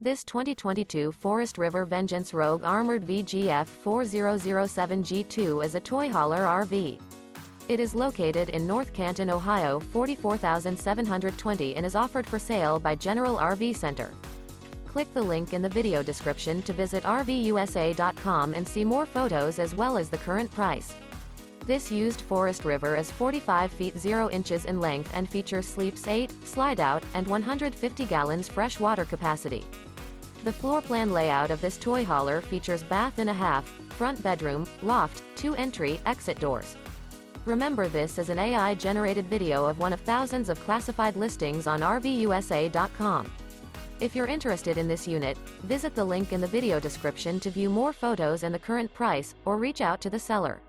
This 2022 Forest River Vengeance Rogue Armored VGF 4007 G2 is a toy hauler RV. It is located in North Canton, Ohio 44720 and is offered for sale by General RV Center. Click the link in the video description to visit RVUSA.com and see more photos as well as the current price. This used Forest River is 45 feet 0 inches in length and features sleeps 8, slide-out, and 150 gallons fresh water capacity. The floor plan layout of this toy hauler features bath and a half, front bedroom, loft, 2 entry/exit doors. Remember, this is an AI-generated video of one of thousands of classified listings on RVUSA.com. If you're interested in this unit, visit the link in the video description to view more photos and the current price, or reach out to the seller.